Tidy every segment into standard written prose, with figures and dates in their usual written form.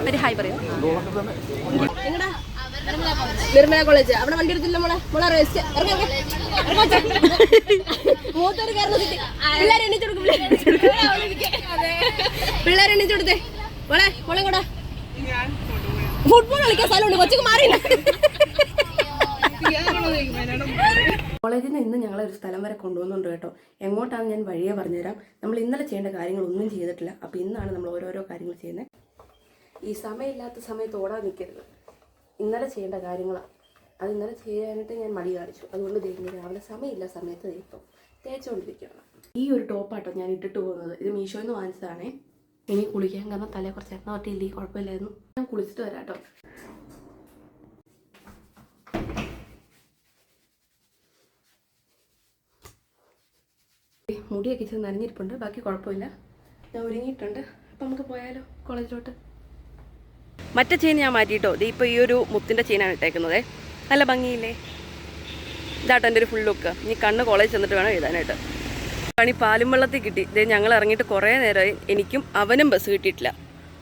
ഒരു ഹായ് പറയൂ. നിർമ്മല കോളേജ് അവിടെ വണ്ടി എടുത്തില്ല മോളെ. മോളെ റേസ്റ്റ് മൂത്തൊരു കയറുന്ന സിറ്റി. പിള്ളേരെ എണ്ണിച്ചു കൊടുക്കും. പിള്ളേരെ എണ്ണിച്ചു കൊടുത്തേ മോളെ. മോളെ കൂടെ ഫുട്ബോൾ കളിക്കാൻ സ്ഥലമുണ്ട്. കൊച്ചിക്ക് മാറിയില്ല. കോളേജിൽ നിന്ന് ഇന്ന് ഞങ്ങളൊരു സ്ഥലം വരെ കൊണ്ടുപോകുന്നുണ്ട് കേട്ടോ. എങ്ങോട്ടാണ് ഞാൻ വഴിയെ പറഞ്ഞുതരാം. നമ്മൾ ഇന്നലെ ചെയ്യേണ്ട കാര്യങ്ങളൊന്നും ചെയ്തിട്ടില്ല. അപ്പോൾ ഇന്നാണ് നമ്മൾ ഓരോരോ കാര്യങ്ങൾ ചെയ്യുന്നത്. ഈ സമയമില്ലാത്ത സമയത്ത് ഓടാൻ നിൽക്കരുത്. ഇന്നലെ ചെയ്യേണ്ട കാര്യങ്ങളാണ്. അത് ഇന്നലെ ചെയ്യാനായിട്ട് ഞാൻ മടി കാണിച്ചു. അതുകൊണ്ട് ദൈവം രാവിലെ സമയമില്ല സമയത്ത് ഇപ്പോൾ തേച്ചുകൊണ്ടിരിക്കുകയാണ്. ഈ ഒരു ടോപ്പാട്ടോ ഞാൻ ഇട്ടിട്ട് പോകുന്നത്. ഇത് മീഷോയിൽ നിന്ന് വാങ്ങിച്ചതാണേ. ഇനി കുളിക്കാൻ കാരണം തലേ കുറച്ച് എണ്ണ തൊട്ടില്ലേ, കുഴപ്പമില്ലായിരുന്നു. ഞാൻ കുളിച്ചിട്ട് വരാം കേട്ടോ. മുടിയൊക്കെ ഇച്ചിരി നനഞ്ഞിരിപ്പുണ്ട്. ബാക്കി കുഴപ്പമില്ല. ഞാൻ ഒരുങ്ങിയിട്ടുണ്ട്. അപ്പം നമുക്ക് പോയാലോ കോളേജിലോട്ട്. മറ്റേ ചെയിൻ ഞാൻ മാറ്റിയിട്ടോ. ഇത് ഇപ്പോൾ ഈ ഒരു മുത്തിൻ്റെ ചെയിനാണ് ഇട്ടേക്കുന്നത്. നല്ല ഭംഗിയില്ലേ? ഇതാട്ടോ എൻ്റെ ഒരു ഫുൾ ലുക്ക്. ഇനി കണ്ണ് കോളേജ് ചെന്നിട്ട് വേണം എഴുതാനായിട്ട്. പണി പാലും വെള്ളത്തിൽ കിട്ടി. ഇത് ഞങ്ങൾ ഇറങ്ങിയിട്ട് കുറേ നേരമായി. എനിക്കും അവനും ബസ് കിട്ടിയിട്ടില്ല.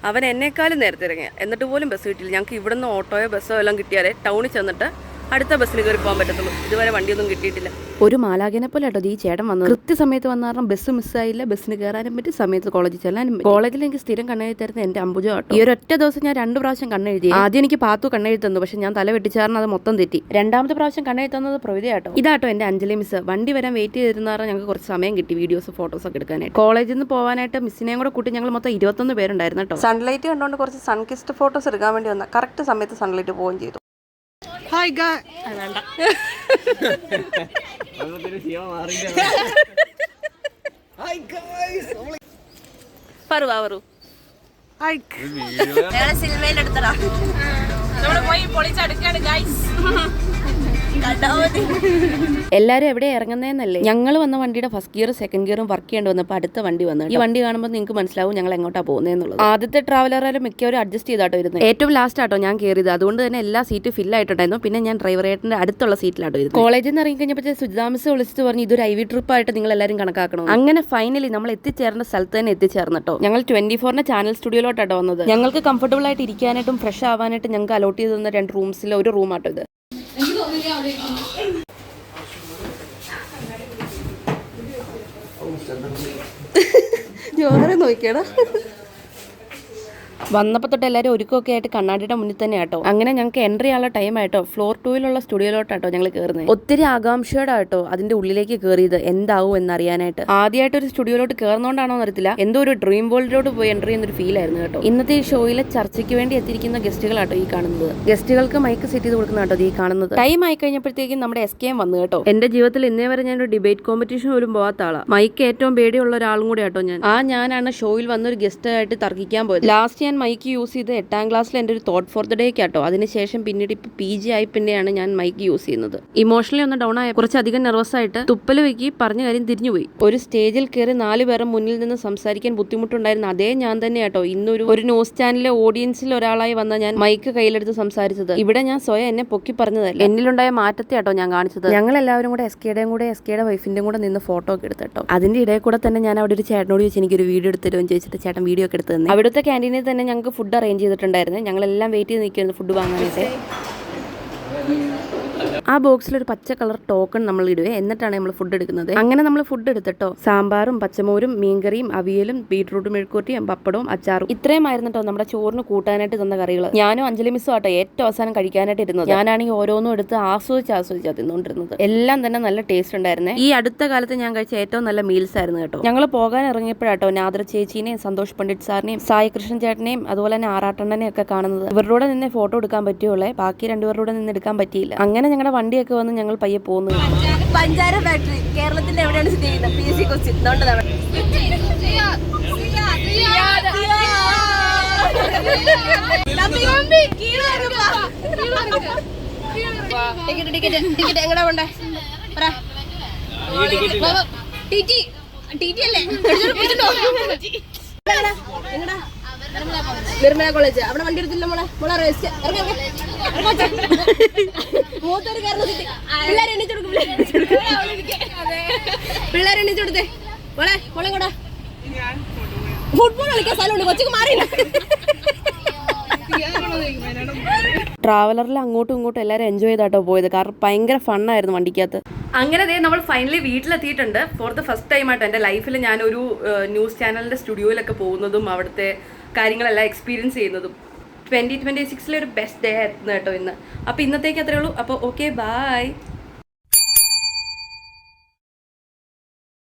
അവൻ എന്നെക്കാളും നേരത്തെ ഇറങ്ങിയ, എന്നിട്ട് പോലും ബസ് കിട്ടിയില്ല. ഞങ്ങൾക്ക് ഇവിടെ നിന്ന് ഓട്ടോയോ ബസ്സോ എല്ലാം കിട്ടിയാലേ ടൗണിൽ ചെന്നിട്ട് അടുത്ത ബസ്സിന് കയറി പോകാൻ പറ്റത്തുള്ളൂ. ഇതുവരെ വണ്ടിയൊന്നും കിട്ടിയിട്ടില്ല. ഒരു മാലാഖനെ പോലെ കേട്ടോ ഈ ചേട്ടൻ വന്നത്. കൃത്യസമയത്ത് വന്ന കാരണം ബസ് മിസ്സായില്ല. ബസ്സിന് കയറാനും പറ്റി, സമയത്ത് കോളേജിൽ ചെല്ലാനും പറ്റി. കോളേജിൽ എനിക്ക് സ്ഥിരം കണ്ണെഴുതി തരുന്ന എൻ്റെ അംബുജ കേട്ടോ. ഈ ഒരു ഒറ്റ ദിവസം ഞാൻ 2 പ്രാവശ്യം കണ്ണെഴുതി. ആദ്യം എനിക്ക് പാത്തു കണ്ണെഴുതി തന്നു. പക്ഷെ ഞാൻ തല വെട്ടിച്ചാറിന് അത് മൊത്തം തെറ്റി. രണ്ടാമത്തെ പ്രാവശ്യം കണ്ണെഴുതി തന്നത് പ്രവിധ കേട്ടോ. ഇതാട്ടോ എൻ്റെ അഞ്ജലി മിസ്. വണ്ടി വരാൻ വെയിറ്റ് ചെയ്തിരുന്ന കാരണം ഞങ്ങൾക്ക് കുറച്ച് സമയം കിട്ടി വീഡിയോസ് ഫോട്ടോസ് ഒക്കെ എടുക്കാനായിട്ട്. കോളേജിൽ നിന്ന് പോകാനായിട്ട് മിസ്സിനെയും കൂടെ കൂട്ടി ഞങ്ങൾ മൊത്തം 21 പേരുണ്ടായിരുന്നു കേട്ടോ. സൺലൈറ്റ് കണ്ടുകൊണ്ട് കുറച്ച് സൺകിസ്റ്റ് ഫോട്ടോസ് എടുക്കാൻ വേണ്ടി വന്ന കറക്റ്റ് സമയത്ത് സൺലൈറ്റ് പോവുകയും ചെയ്തു. ഹായ് ഗായ്. വേണ്ട. പറു പറു. സിനിമയിലെടുത്തടാ. നമ്മള് പോയി പൊളിച്ചെടുക്കാണ് ഗൈസ്. എല്ലാരും എവിടെ ഇറങ്ങുന്നതെന്നല്ലേ. ഞങ്ങൾ വന്ന വണ്ടിയുടെ ഫസ്റ്റ് ഗിയറും സെക്കൻഡ് ഗിയറും വർക്ക് ചെയ്യേണ്ടി വന്നപ്പോൾ അടുത്ത വണ്ടി വന്നു. ഈ വണ്ടി കാണുമ്പോൾ നിങ്ങൾക്ക് മനസ്സിലാവും ഞങ്ങൾ എങ്ങോട്ടാ പോകുന്നതെന്നുള്ളത്. ആദ്യത്തെ ട്രാവലറും മിക്കവരും അഡ്ജസ്റ്റ് ചെയ്താട്ടോ ഇരുന്നത്. ഏറ്റവും ലാസ്റ്റ് ആട്ടോ ഞാൻ കയറിയത്. അതുകൊണ്ട് തന്നെ എല്ലാ സീറ്റും ഫിൽ ആയിട്ടുണ്ടായിരുന്നു. പിന്നെ ഞാൻ ഡ്രൈവറേറ്റിന്റെ അടുത്തുള്ള സീറ്റിലാട്ടോ ഇരുന്നത്. കോളേജിൽ നിന്ന് ഇറങ്ങി കഴിഞ്ഞപ്പോൾ സുജിതാ മിസ് വിളിച്ചിട്ട് പറഞ്ഞു ഇതൊരു IV ട്രിപ്പായിട്ട് നിങ്ങൾ എല്ലാവരും കണക്കാക്കണം. അങ്ങനെ ഫൈനലി നമ്മൾ എത്തിച്ചേർന്ന സ്ഥലത്ത് തന്നെ എത്തിച്ചേർന്നിട്ടോ. ഞങ്ങൾ 24 ചാനൽ സ്റ്റുഡിയോയിലോട്ടാട്ടോ വന്നത്. ഞങ്ങൾക്ക് കംഫർട്ടബിൾ ആയിട്ട് ഇരിക്കാനായിട്ടും ഫ്രഷ് ആവാനായിട്ടും ഞങ്ങൾക്ക് അലോട്ട് ചെയ്ത് തന്ന 2 റൂംസിലെ ഒരു റൂമാട്ടോ ഇത്. ജോറെ നോക്കിയാടാ. വന്നപ്പോൾ തൊട്ട് എല്ലാവരും ഒരുക്കമൊക്കെ ആയിട്ട് കണ്ണാടിയുടെ മുന്നിൽ തന്നെ ആട്ടോ. അങ്ങനെ ഞങ്ങൾക്ക് എൻട്രി ആയുള്ള ടൈം ആയിട്ടോ. ഫ്ലോർ 2-ലുള്ള സ്റ്റുഡിയോയിലോട്ടാട്ടോ ഞങ്ങൾ കയറുന്നത്. ഒത്തിരി ആകാംക്ഷയോടെ ആട്ടോ അതിന്റെ ഉള്ളിലേക്ക് കയറിയത് എന്താവും എന്നറിയാനായിട്ട്. ആദ്യമായിട്ട് ഒരു സ്റ്റുഡിയോയിലോട്ട് കയറുന്നോണ്ടാണോ എന്നറിയത്തില്ല, എന്തോ ഒരു ഡ്രീം വേൾഡിലോട്ട് പോയി എൻട്രി ചെയ്യുന്നൊരു ഫീൽ ആയിരുന്നു കേട്ടോ. ഇന്നത്തെ ഈ ഷോയിലെ ചർച്ചയ്ക്ക് വേണ്ടി എത്തിയിരിക്കുന്ന ഗസ്റ്റുകളാട്ടോ ഈ കാണുന്നത്. ഗസ്റ്റുകൾക്ക് മൈക്ക് സെറ്റ് ചെയ്ത് കൊടുക്കുന്ന കേട്ടോ ഈ കാണുന്നത്. ടൈം ആയി കഴിഞ്ഞപ്പോഴത്തേക്കും നമ്മുടെ SKM വന്നു കേട്ടോ. എന്റെ ജീവിതത്തിൽ ഇന്നേ വരെ ഞാൻ ഒരു ഡിബേറ്റ് കോമ്പറ്റീഷൻ പോലും പോകാത്ത ആളാണ്. മൈക്ക് ഏറ്റവും പേടിയുള്ള ഒരാളും കൂടെ ആട്ടോ ഞാൻ. ഞാനാണ് ഷോയിൽ വന്നൊരു ഗസ്റ്റ് ആയിട്ട് തർക്കിക്കാൻ പോയത്. ലാസ്റ്റ് ഞാൻ മൈക്ക് യൂസ് ചെയ്ത് 8ാം ക്ലാസ്സിൽ എൻ്റെ ഒരു തോട്ട് ഫോർ ദ ഡേ കേട്ടോ. അതിനുശേഷം പിന്നീട് ഇപ്പോൾ PG ആയി പിന്നെയാണ് ഞാൻ മൈക്ക് യൂസ് ചെയ്യുന്നത്. ഇമോഷണലി ഒന്ന് ഡൗൺ ആയ കുറച്ചധികം നെർവസ് ആയിട്ട് തുപ്പല് വെക്കി പറഞ്ഞ കാര്യം തിരിഞ്ഞുപോയി. ഒരു സ്റ്റേജിൽ കയറി 4 പേരുടെ മുന്നിൽ നിന്ന് സംസാരിക്കാൻ ബുദ്ധിമുട്ടുണ്ടായിരുന്ന അതേ ഞാൻ തന്നെ കേട്ടോ ഇന്നൊരു ന്യൂസ് ചാനലിലെ ഓഡിയൻസിൽ ഒരാളായി വന്ന ഞാൻ മൈക്ക് കയ്യിലെടുത്ത് സംസാരിച്ചത്. ഇവിടെ ഞാൻ സ്വയം എന്നെ പൊക്കി പറഞ്ഞതല്ല, എന്നിലുണ്ടായ മാറ്റത്തെ കേട്ടോ ഞാൻ കാണിച്ചത്. ഞങ്ങൾ എല്ലാവരും കൂടെ SKയുടെ വൈഫിന്റെയും കൂടെ നിന്ന് ഫോട്ടോ ഒക്കെ എടുത്തട്ടോ. അതിന്റെ ഇടയിൽ കൂടെ തന്നെ ഞാൻ അവിടെ ഒരു ചേട്ടനോട് ചോദിച്ചു എനിക്കൊരു വീഡിയോ എടുത്തരുമെന്ന് ചോദിച്ചിട്ട് ചേട്ടൻ വീഡിയോ ഒക്കെ എടുത്തു തന്നെ. അവിടുത്തെ ക്യാൻറ്റീനിൽ തന്നെ ഞങ്ങൾക്ക് ഫുഡ് അറേഞ്ച് ചെയ്തിട്ടുണ്ടായിരുന്നു. ഞങ്ങളെല്ലാം വെയിറ്റ് ചെയ്ത് നിൽക്കുന്നു ഫുഡ് വാങ്ങാനായിട്ട്. ആ ബോക്സിലൊരു പച്ച കളർ ടോക്കൺ നമ്മൾ ഇടുവേ, എന്നിട്ടാണ് നമ്മൾ ഫുഡ് എടുക്കുന്നത്. അങ്ങനെ നമ്മൾ ഫുഡ് എടുത്തിട്ടോ. സാമ്പാറും പച്ചമോരും മീൻകറിയും അവിയലും ബീട്രൂട്ട് മെഴുക്കൂട്ടിയും പപ്പടവും അച്ചാറും ഇത്രയുമായിരുന്നു കേട്ടോ നമ്മുടെ ചോറിന് കൂട്ടാനായിട്ട് തന്ന കറികൾ. ഞാനും അഞ്ജലി മിസ്സും ആട്ടോ ഏറ്റവും അവസാനം കഴിക്കാനായിട്ട് ഇരുന്നത്. ഞാനാണെങ്കിൽ ഓരോന്നും എടുത്ത് ആസ്വദിച്ചാ തിന്നുകൊണ്ടിരുന്നത്. എല്ലാം തന്നെ നല്ല ടേസ്റ്റ് ഉണ്ടായിരുന്നേ. ഈ അടുത്ത കാലത്ത് ഞാൻ കഴിച്ച ഏറ്റവും നല്ല മീൽസ് ആയിരുന്നു കേട്ടോ. ഞങ്ങൾ പോകാൻ ഇറങ്ങിയപ്പോഴാട്ടോ നാദ്ര ചേച്ചീനെയും സന്തോഷ് പണ്ഡിറ്റ് സാറിനെയും സായി കൃഷ്ണൻ ചേട്ടനെയും അതുപോലെ തന്നെ ആറാട്ടണ്ണനെയും ഒക്കെ കാണുന്നത്. ഇവരുടെ നിന്ന് ഫോട്ടോ എടുക്കാൻ പറ്റുള്ളേ, ബാക്കി 2 പേരുടെ നിന്ന് എടുക്കാൻ പറ്റിയില്ല. അങ്ങനെ ഞങ്ങളുടെ വണ്ടിയൊക്കെ വന്ന് ഞങ്ങൾ പയ്യെ പോകുന്നു. പഞ്ചാര ഫാക്ടറി കേരളത്തിന്റെ എവിടെയാണ് സ്ഥിതി ചെയ്യുന്നത്? PSC question. ടിക്കറ്റ് എങ്ങടാ കൊണ്ടേ നിർമ്മല കോളേജ് അവിടെ വണ്ടി എടുത്തില്ല മോളെ. മോളെ റേസ്റ്റ് മൂത്തൊരു കയറുന്ന സിറ്റി. പിള്ളേരെ എണ്ണിച്ചു കൊടുക്കും. പിള്ളേരെ എണ്ണിച്ചു കൊടുത്തേ മോളെ. മോളെ കൂടെ ഫുട്ബോൾ കളിക്കാൻ സ്ഥലമുണ്ട്. കൊച്ചിക്ക് മാറിയില്ല. ട്രാവലറിൽ അങ്ങോട്ടും ഇങ്ങോട്ടും എല്ലാവരും എൻജോയ് ചെയ്താട്ടോ പോയത്, കാരണം ഭയങ്കര ഫണ്ണായിരുന്നു വണ്ടിക്കകത്ത്. അങ്ങനെ ദേ നമ്മൾ ഫൈനലി വീട്ടിലെത്തിയിട്ടുണ്ട്. For the first time auto എൻ്റെ ലൈഫിൽ ഞാനൊരു ന്യൂസ് ചാനലിൻ്റെ സ്റ്റുഡിയോയിലൊക്കെ പോകുന്നതും അവിടുത്തെ കാര്യങ്ങളെല്ലാം എക്സ്പീരിയൻസ് ചെയ്യുന്നതും. 2026 ഒരു ബെസ്റ്റ് ഡേ ആയിരുന്നു കേട്ടോ ഇന്ന്. അപ്പോൾ ഇന്നത്തേക്ക് അത്രേ ഉള്ളൂ. അപ്പോൾ ഓക്കെ, ബൈ.